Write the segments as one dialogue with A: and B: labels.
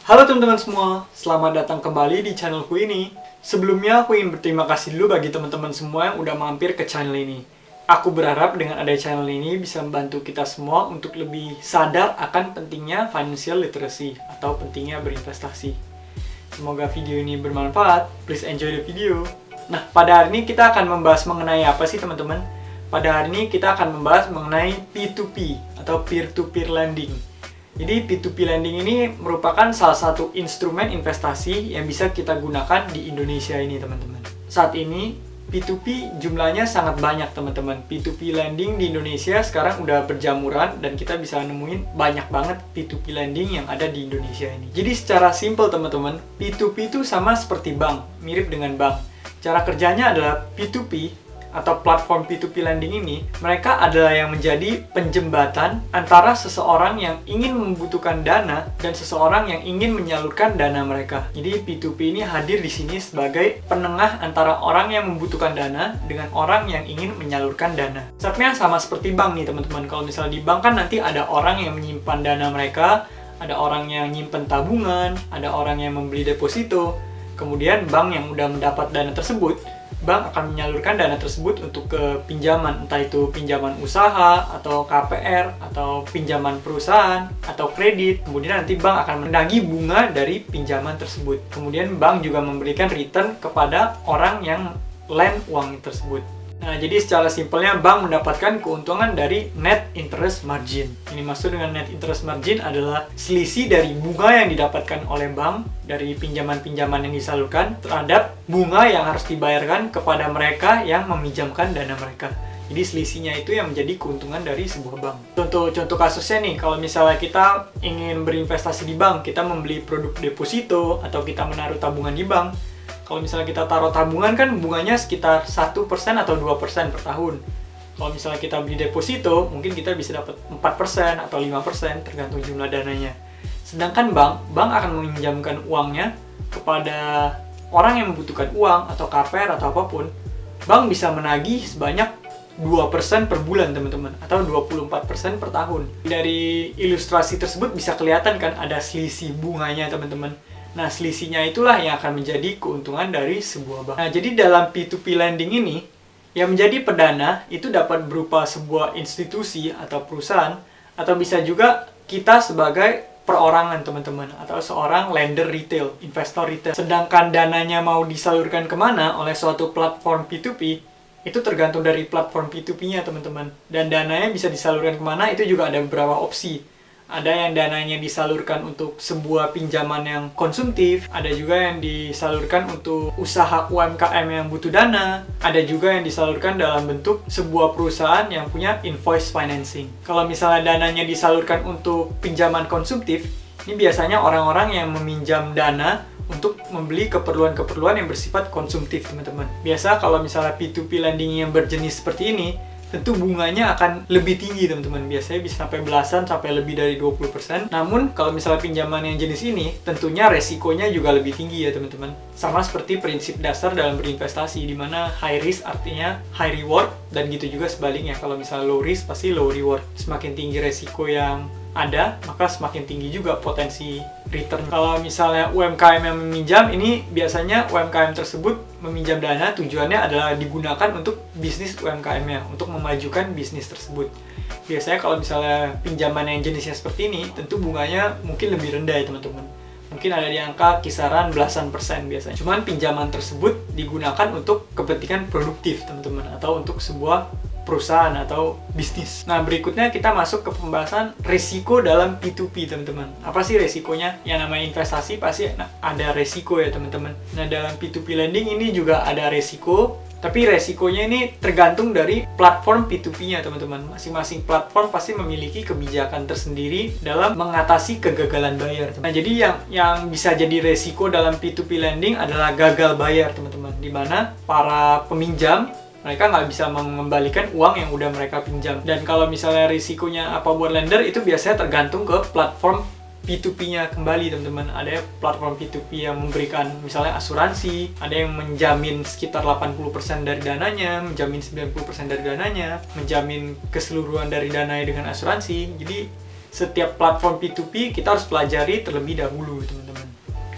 A: Halo teman-teman semua, selamat datang kembali di channelku ini. Sebelumnya aku ingin berterima kasih dulu bagi teman-teman semua yang udah mampir ke channel ini. Aku berharap dengan ada channel ini bisa membantu kita semua untuk lebih sadar akan pentingnya financial literacy atau pentingnya berinvestasi. Semoga video ini bermanfaat, please enjoy the video. Nah, pada hari ini kita akan membahas mengenai apa sih teman-teman? Pada hari ini kita akan membahas mengenai P2P atau peer-to-peer lending. Jadi P2P lending ini merupakan salah satu instrumen investasi yang bisa kita gunakan di Indonesia ini teman-teman. Saat ini P2P jumlahnya sangat banyak teman-teman. P2P lending di Indonesia sekarang udah berjamuran dan kita bisa nemuin banyak banget P2P lending yang ada di Indonesia ini. Jadi secara simple teman-teman, P2P itu sama seperti bank, mirip dengan bank. Cara kerjanya adalah P2P atau platform P2P lending ini, mereka adalah yang menjadi penjembatan antara seseorang yang ingin membutuhkan dana dan seseorang yang ingin menyalurkan dana mereka. Jadi P2P ini hadir di sini sebagai penengah antara orang yang membutuhkan dana dengan orang yang ingin menyalurkan dana. Konsepnya sama seperti bank nih teman-teman. Kalau misalnya di bank kan nanti ada orang yang menyimpan dana mereka, ada orang yang nyimpen tabungan, ada orang yang membeli deposito. Kemudian bank yang udah mendapat dana tersebut, bank akan menyalurkan dana tersebut untuk ke pinjaman, entah itu pinjaman usaha, atau KPR, atau pinjaman perusahaan, atau kredit. Kemudian nanti bank akan menagih bunga dari pinjaman tersebut. Kemudian bank juga memberikan return kepada orang yang lend uang tersebut. Nah, jadi secara simpelnya bank mendapatkan keuntungan dari net interest margin. Ini maksud dengan net interest margin adalah selisih dari bunga yang didapatkan oleh bank dari pinjaman-pinjaman yang disalurkan terhadap bunga yang harus dibayarkan kepada mereka yang meminjamkan dana mereka. Jadi selisihnya itu yang menjadi keuntungan dari sebuah bank. Contoh kasusnya nih, kalau misalnya kita ingin berinvestasi di bank, kita membeli produk deposito atau kita menaruh tabungan di bank. Kalau misalnya kita taruh tabungan kan bunganya sekitar 1% atau 2% per tahun. Kalau misalnya kita beli deposito, mungkin kita bisa dapat 4% atau 5% tergantung jumlah dananya. Sedangkan bank akan meminjamkan uangnya kepada orang yang membutuhkan uang atau KPR atau apapun. Bank bisa menagih sebanyak 2% per bulan teman-teman, atau 24% per tahun. Dari ilustrasi tersebut bisa kelihatan kan ada selisih bunganya teman-teman. Nah, selisihnya itulah yang akan menjadi keuntungan dari sebuah bank. Nah, jadi dalam P2P lending ini, yang menjadi pedana itu dapat berupa sebuah institusi atau perusahaan, atau bisa juga kita sebagai perorangan teman-teman, atau seorang lender retail, investor retail. Sedangkan dananya mau disalurkan kemana oleh suatu platform P2P, itu tergantung dari platform P2P-nya teman-teman. Dan dananya bisa disalurkan kemana, itu juga ada beberapa opsi. Ada yang dananya disalurkan untuk sebuah pinjaman yang konsumtif, ada juga yang disalurkan untuk usaha UMKM yang butuh dana, ada juga yang disalurkan dalam bentuk sebuah perusahaan yang punya invoice financing. Kalau misalnya dananya disalurkan untuk pinjaman konsumtif, ini biasanya orang-orang yang meminjam dana untuk membeli keperluan-keperluan yang bersifat konsumtif, teman-teman. Biasa kalau misalnya P2P lending yang berjenis seperti ini, tentu bunganya akan lebih tinggi teman-teman. Biasanya bisa sampai belasan sampai lebih dari 20%. Namun kalau misalnya pinjaman yang jenis ini, tentunya resikonya juga lebih tinggi ya teman-teman. Sama seperti prinsip dasar dalam berinvestasi, di mana high risk artinya high reward, dan gitu juga sebaliknya. Kalau misalnya low risk pasti low reward. Semakin tinggi resiko yang ada, maka semakin tinggi juga potensi return. Kalau misalnya UMKM yang meminjam, ini biasanya UMKM tersebut meminjam dana tujuannya adalah digunakan untuk bisnis UMKM-nya, untuk memajukan bisnis tersebut. Biasanya kalau misalnya pinjaman yang jenisnya seperti ini, tentu bunganya mungkin lebih rendah ya teman-teman. Mungkin ada di angka kisaran belasan persen biasanya. Cuman pinjaman tersebut digunakan untuk kepentingan produktif teman-teman, atau untuk sebuah perusahaan atau bisnis. Nah, berikutnya kita masuk ke pembahasan risiko dalam P2P, teman-teman. Apa sih resikonya? Yang namanya investasi pasti ada resiko ya, teman-teman. Nah, dalam P2P lending ini juga ada resiko, tapi resikonya ini tergantung dari platform P2P-nya, teman-teman. Masing-masing platform pasti memiliki kebijakan tersendiri dalam mengatasi kegagalan bayar. Nah, jadi yang bisa jadi resiko dalam P2P lending adalah gagal bayar, teman-teman. Di mana para peminjam mereka nggak bisa mengembalikan uang yang udah mereka pinjam. Dan kalau misalnya risikonya apa buat lender, itu biasanya tergantung ke platform P2P-nya kembali teman-teman. Ada platform P2P yang memberikan misalnya asuransi, ada yang menjamin sekitar 80% dari dananya, menjamin 90% dari dananya, menjamin keseluruhan dari dananya dengan asuransi. Jadi setiap platform P2P kita harus pelajari terlebih dahulu teman-teman.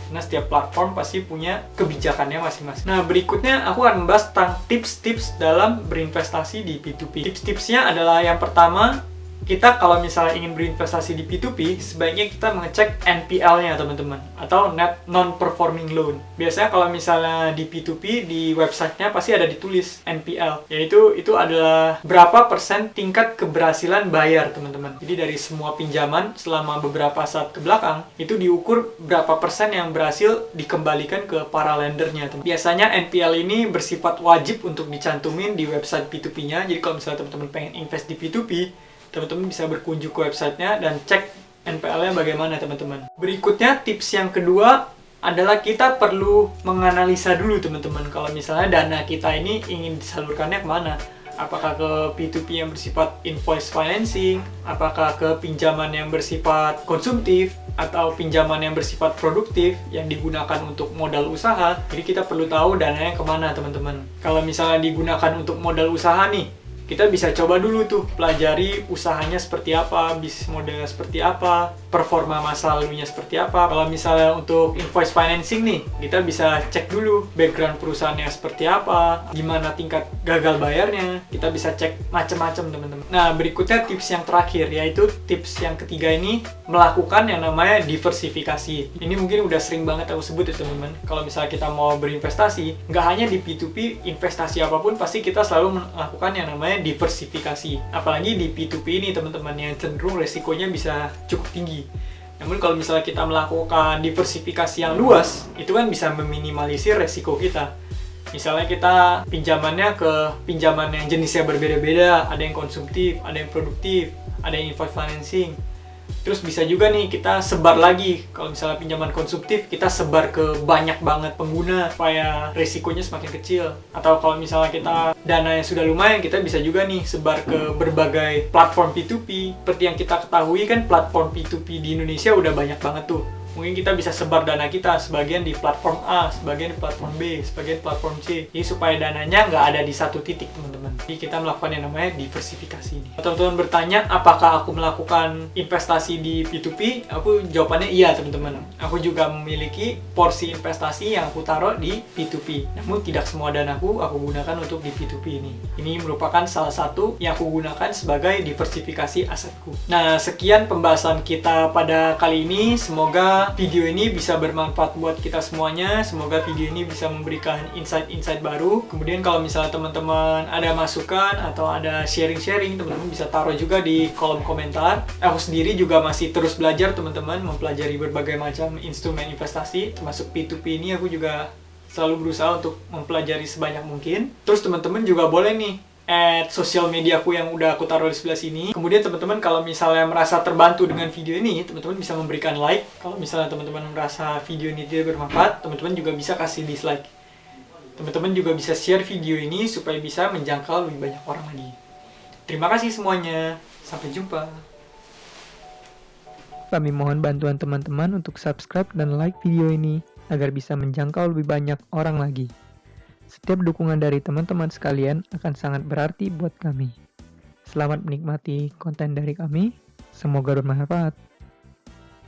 A: Karena setiap platform pasti punya kebijakannya masing-masing. Nah, berikutnya aku akan membahas tentang tips-tips dalam berinvestasi di P2P. Tips-tipsnya adalah yang pertama, kita kalau misalnya ingin berinvestasi di P2P, sebaiknya kita mengecek NPL-nya teman-teman, atau Net Non-Performing Loan. Biasanya kalau misalnya di P2P, di websitenya pasti ada ditulis NPL, yaitu itu adalah berapa persen tingkat keberhasilan bayar teman-teman. Jadi dari semua pinjaman selama beberapa saat ke belakang, itu diukur berapa persen yang berhasil dikembalikan ke para lendernya. Biasanya NPL ini bersifat wajib untuk dicantumin di website P2P-nya, jadi kalau misalnya teman-teman pengen invest di P2P, teman-teman bisa berkunjung ke websitenya dan cek NPL-nya bagaimana teman-teman. Berikutnya tips yang kedua adalah kita perlu menganalisa dulu teman-teman. Kalau misalnya dana kita ini ingin disalurkannya kemana? Apakah ke P2P yang bersifat invoice financing? Apakah ke pinjaman yang bersifat konsumtif? Atau pinjaman yang bersifat produktif yang digunakan untuk modal usaha? Jadi kita perlu tahu dananya kemana teman-teman. Kalau misalnya digunakan untuk modal usaha nih, kita bisa coba dulu tuh pelajari usahanya seperti apa, bisnis modelnya seperti apa, performa masa lalunya seperti apa. Kalau misalnya untuk invoice financing nih, kita bisa cek dulu background perusahaannya seperti apa, gimana tingkat gagal bayarnya. Kita bisa cek macam-macam teman-teman. Nah, berikutnya tips yang terakhir, yaitu tips yang ketiga ini, melakukan yang namanya diversifikasi. Ini mungkin udah sering banget aku sebut ya teman-teman. Kalau misalnya kita mau berinvestasi, nggak hanya di P2P, investasi apapun pasti kita selalu melakukan yang namanya diversifikasi. Apalagi di P2P ini teman-teman, yang cenderung resikonya bisa cukup tinggi. Namun kalau misalnya kita melakukan diversifikasi yang luas, itu kan bisa meminimalisir resiko kita. Misalnya kita pinjamannya ke pinjaman yang jenisnya berbeda-beda, ada yang konsumtif, ada yang produktif, ada yang invoice financing. Terus bisa juga nih kita sebar lagi. Kalau misalnya pinjaman konsumtif, kita sebar ke banyak banget pengguna supaya resikonya semakin kecil. Atau kalau misalnya kita dana yang sudah lumayan, kita bisa juga nih sebar ke berbagai platform P2P. Seperti yang kita ketahui kan, platform P2P di Indonesia udah banyak banget tuh. Mungkin kita bisa sebar dana kita, sebagian di platform A, sebagian di platform B, sebagian di platform C. Jadi supaya dananya nggak ada di satu titik teman-teman. Jadi kita melakukan yang namanya diversifikasi ini. Teman-teman bertanya, apakah aku melakukan investasi di P2P? Aku jawabannya iya teman-teman. Aku juga memiliki porsi investasi yang aku taruh di P2P. Namun tidak semua danaku aku gunakan untuk di P2P ini. Ini merupakan salah satu yang aku gunakan sebagai diversifikasi asetku. Nah, sekian pembahasan kita pada kali ini. Semoga video ini bisa bermanfaat buat kita semuanya. Semoga video ini bisa memberikan insight-insight baru. Kemudian kalau misalnya teman-teman ada masukan atau ada sharing-sharing, teman-teman bisa taruh juga di kolom komentar. Aku sendiri juga masih terus belajar teman-teman, mempelajari berbagai macam instrumen investasi, termasuk P2P ini aku juga selalu berusaha untuk mempelajari sebanyak mungkin. Terus teman-teman juga boleh nih add sosial mediaku yang udah aku taruh di sebelah sini. Kemudian teman-teman kalau misalnya merasa terbantu dengan video ini, teman-teman bisa memberikan like. Kalau misalnya teman-teman merasa video ini tidak bermanfaat, teman-teman juga bisa kasih dislike. Teman-teman juga bisa share video ini supaya bisa menjangkau lebih banyak orang lagi. Terima kasih semuanya. Sampai jumpa.
B: Kami mohon bantuan teman-teman untuk subscribe dan like video ini agar bisa menjangkau lebih banyak orang lagi. Setiap dukungan dari teman-teman sekalian akan sangat berarti buat kami. Selamat menikmati konten dari kami. Semoga bermanfaat.